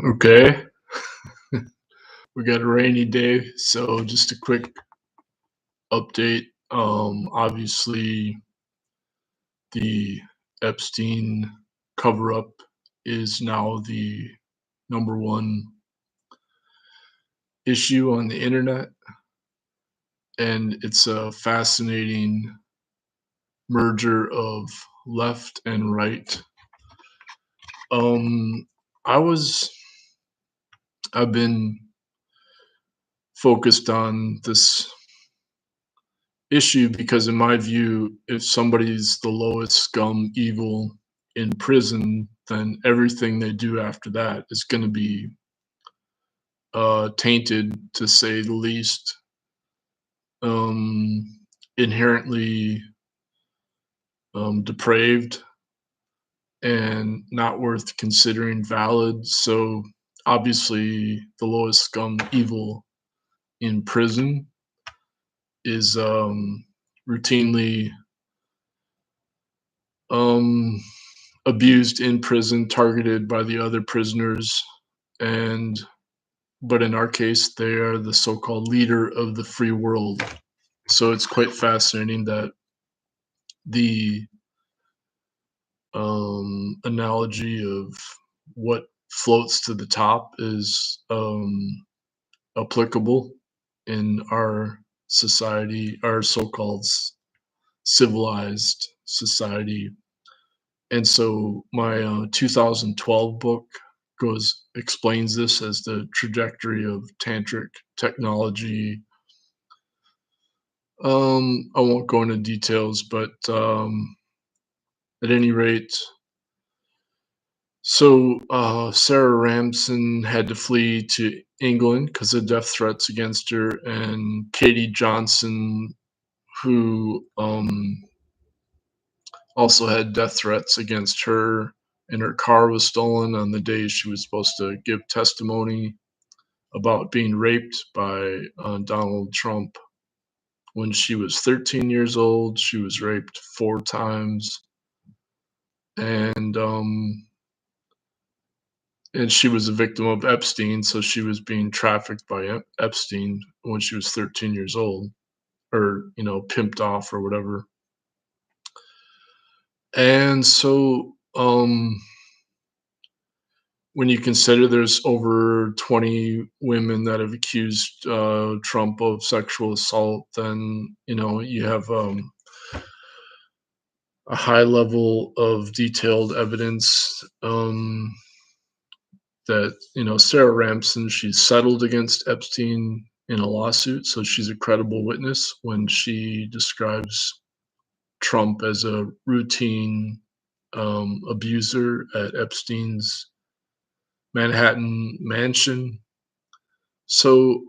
Okay, we got a rainy day, so just a quick update. Obviously, the Epstein cover up is now the number one issue on the internet, and it's a fascinating merger of left and right. Um, I was, I've been focused on this issue because in my view, if somebody's the lowest scum evil in prison, then everything they do after that is going to be tainted, to say the least, um, inherently depraved and not worth considering valid. So obviously, the lowest scum evil in prison is routinely um, abused in prison, targeted by the other prisoners, and but in our case, they are the so-called leader of the free world. So it's quite fascinating that the analogy of what floats to the top is applicable in our society, our so-called civilized society. And so my 2012 book goes explains this as the trajectory of tantric technology. I won't go into details, but at any rate, so Sarah Ramson had to flee to England because of death threats against her, and Katie Johnson, who also had death threats against her, and her car was stolen on the day she was supposed to give testimony about being raped by Donald Trump. When she was 13 years old, she was raped 4 times, and and she was a victim of Epstein, so she was being trafficked by Epstein when she was 13 years old, or pimped off or whatever. And so, when you consider there's over 20 women that have accused Trump of sexual assault, then you have a high level of detailed evidence that Sarah Ramson, she settled against Epstein in a lawsuit, so she's a credible witness when she describes Trump as a routine abuser at Epstein's Manhattan mansion. So,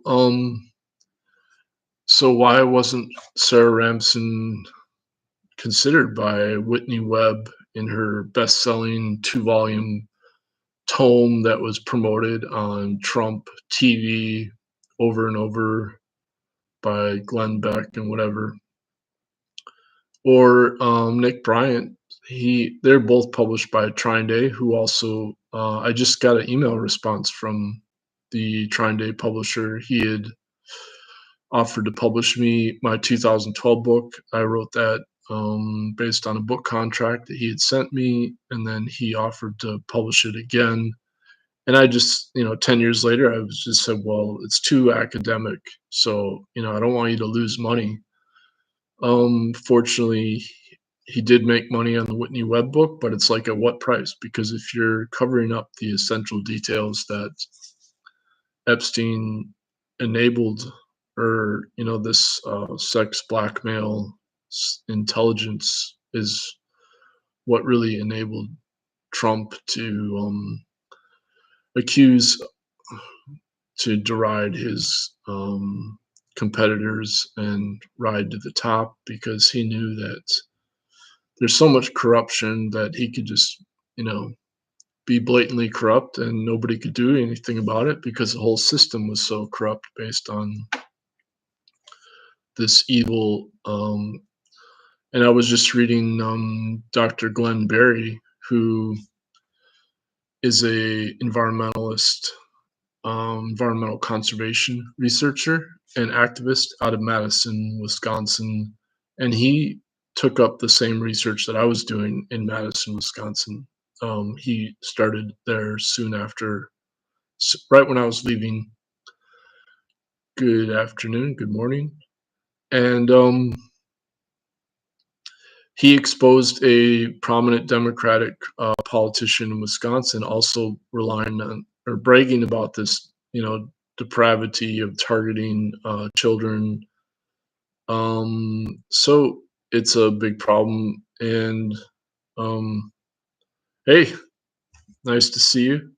so why wasn't Sarah Ramson considered by Whitney Webb in her best-selling 2-volume tome that was promoted on Trump TV over and over by Glenn Beck and whatever? Or Nick Bryant. They're both published by Trine Day, who also I just got an email response from the Trine Day publisher. He had offered to publish me my 2012 book. I wrote that based on a book contract that he had sent me, and then he offered to publish it again. And I just, 10 years later, I was just said, well, it's too academic. So, I don't want you to lose money. Fortunately, he did make money on the Whitney Webb book, but it's like at what price? Because if you're covering up the essential details that Epstein enabled, or this sex blackmail intelligence is what really enabled Trump to accuse, to deride his competitors and ride to the top, because he knew that there's so much corruption that he could just be blatantly corrupt and nobody could do anything about it, because the whole system was so corrupt based on this evil. And I was just reading Dr. Glenn Berry, who is a environmentalist, environmental conservation researcher and activist out of Madison, Wisconsin, and he took up the same research that I was doing in Madison, Wisconsin. He started there soon after, right when I was leaving. Good afternoon, good morning, and he exposed a prominent Democratic politician in Wisconsin, also relying on or bragging about this, depravity of targeting children. So it's a big problem. And hey, nice to see you.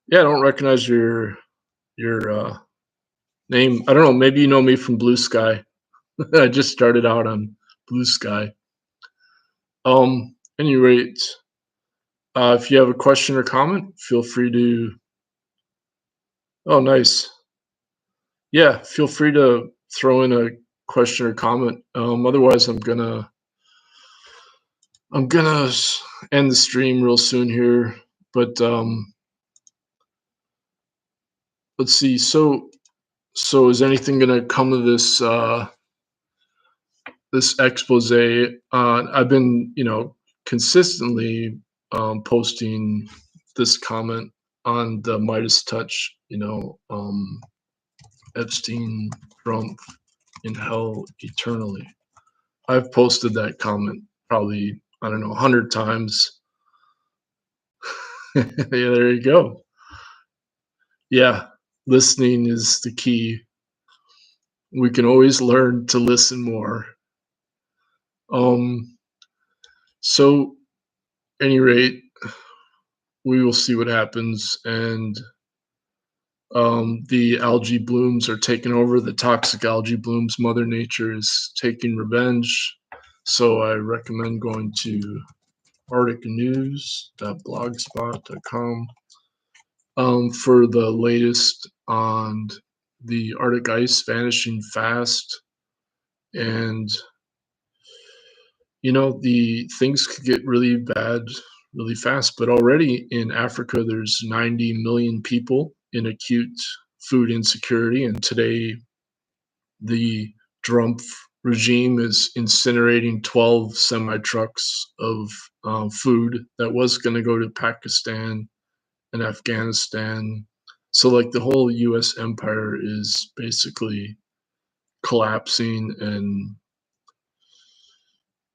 Yeah, I don't recognize your name. I don't know. Maybe you know me from Blue Sky. I just started out on Blue Sky. Any rate, if you have a question or comment, feel free to. Oh, nice. Yeah, feel free to throw in a question or comment. Otherwise, I'm gonna end the stream real soon here. But let's see. So is anything gonna come of this expose? I've been, consistently posting this comment on the Midas touch. Epstein, Trump in hell eternally. I've posted that comment probably, I don't know, 100 times. Yeah, there you go. Yeah, listening is the key. We can always learn to listen more. Um, so, any rate, we will see what happens. And the algae blooms are taking over. The toxic algae blooms. Mother Nature is taking revenge. So I recommend going to arcticnews.blogspot.com for the latest on the Arctic ice vanishing fast. And, the things could get really bad really fast. But already in Africa, there's 90 million people in acute food insecurity. And today, the Trump regime is incinerating 12 semi trucks of food that was going to go to Pakistan and Afghanistan. So, like, the whole US empire is basically collapsing. And,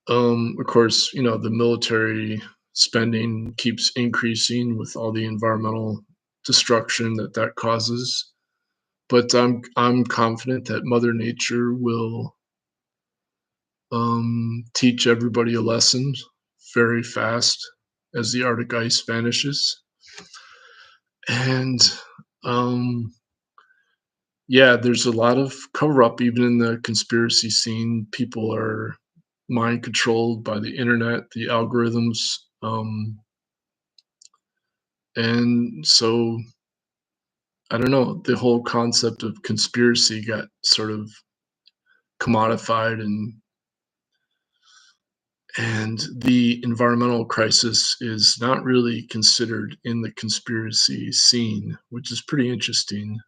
of course, the military spending keeps increasing with all the environmental destruction that causes. But I'm confident that Mother Nature will teach everybody a lesson very fast as the Arctic ice vanishes. And yeah, there's a lot of cover up even in the conspiracy scene. People are mind controlled by the internet, the algorithms. And so I don't know, the whole concept of conspiracy got sort of commodified. And the environmental crisis is not really considered in the conspiracy scene, which is pretty interesting.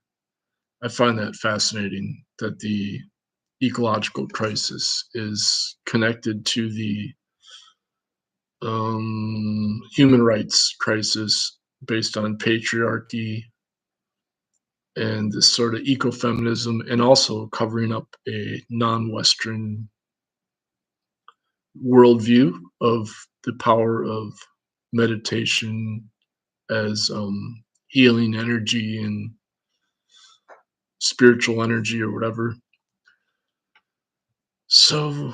I find that fascinating that the ecological crisis is connected to the human rights crisis based on patriarchy and this sort of ecofeminism, and also covering up a non-Western worldview of the power of meditation as healing energy and spiritual energy or whatever. So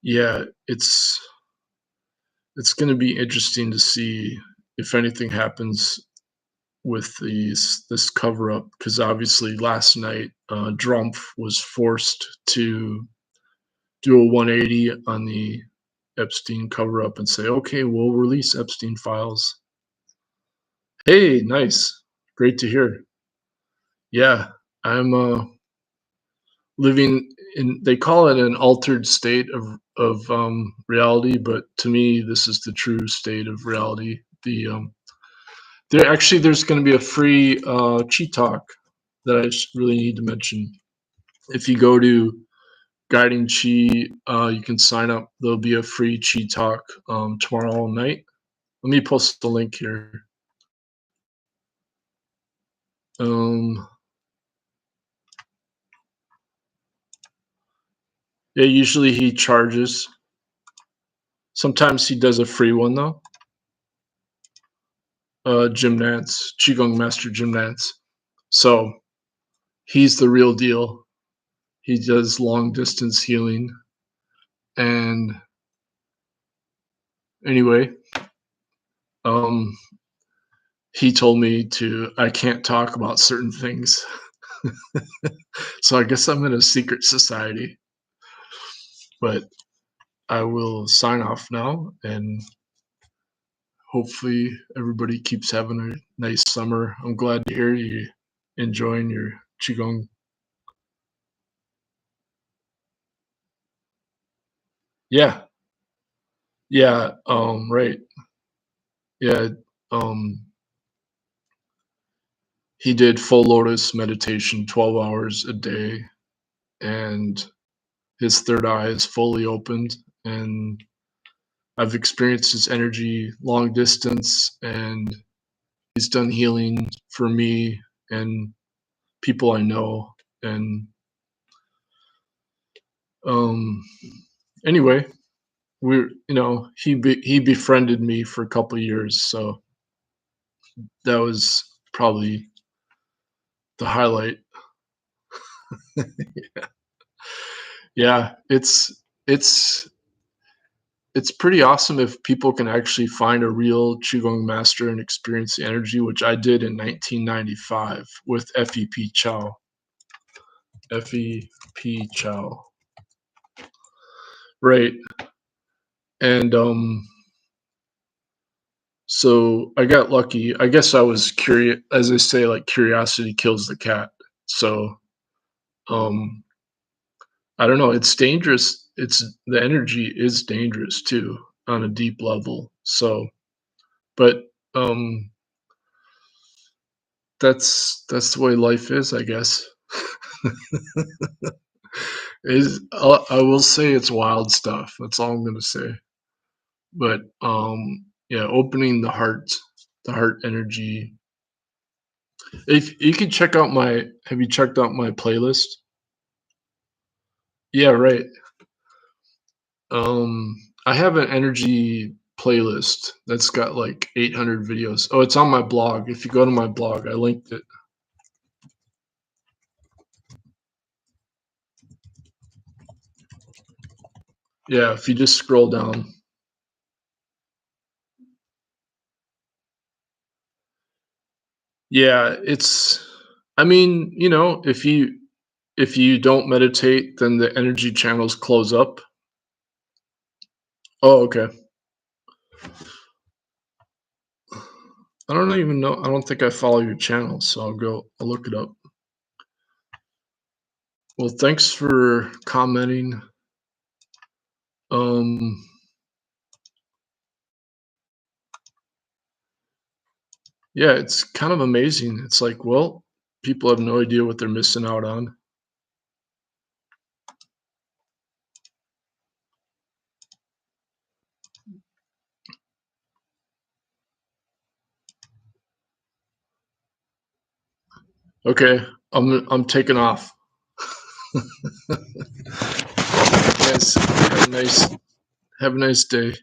yeah, it's going to be interesting to see if anything happens with this cover up, because obviously last night Trump was forced to do a 180 on the Epstein cover up and say, okay, we'll release Epstein files. Hey, nice. Great to hear. Yeah, I'm living and they call it an altered state of reality, but to me, this is the true state of reality. There's going to be a free cheat talk that I really need to mention. If you go to Guiding Chi, you can sign up. There'll be a free Chi talk tomorrow night. Let me post the link here. Um, yeah, usually he charges. Sometimes he does a free one though. Jim Nance, Qigong Master Jim Nance. So he's the real deal. He does long distance healing. And anyway, um, he told me I can't talk about certain things. So I guess I'm in a secret society. But I will sign off now, and hopefully everybody keeps having a nice summer. I'm glad to hear you enjoying your qigong. Yeah, yeah, right. Yeah, um, he did full lotus meditation, 12 hours a day, and his third eye is fully opened, and I've experienced his energy long distance, and he's done healing for me and people I know, and um anyway, he befriended me for a couple years, so that was probably the highlight. Yeah, it's it's pretty awesome if people can actually find a real qigong master and experience the energy, which I did in 1995 with FEP Chow. FEP Chow. Right. And so I got lucky. I guess I was curious, as they say, like curiosity kills the cat. So um I don't know, it's dangerous. The energy is dangerous too on a deep level. So, but um that's the way life is, I guess. I will say it's wild stuff. That's all I'm gonna say. But yeah, opening the heart energy. If you can check out have you checked out my playlist? Yeah, right. Um, I have an energy playlist that's got like 800 videos. Oh, it's on my blog. If you go to my blog, I linked it. Yeah, if you just scroll down. Yeah, I mean, if you don't meditate, then the energy channels close up. Oh, okay. I don't even know. I don't think I follow your channel, so I'll look it up. Well, thanks for commenting. Um, yeah, it's kind of amazing. It's like, well, people have no idea what they're missing out on. Okay, I'm taking off. Yes, have a nice day.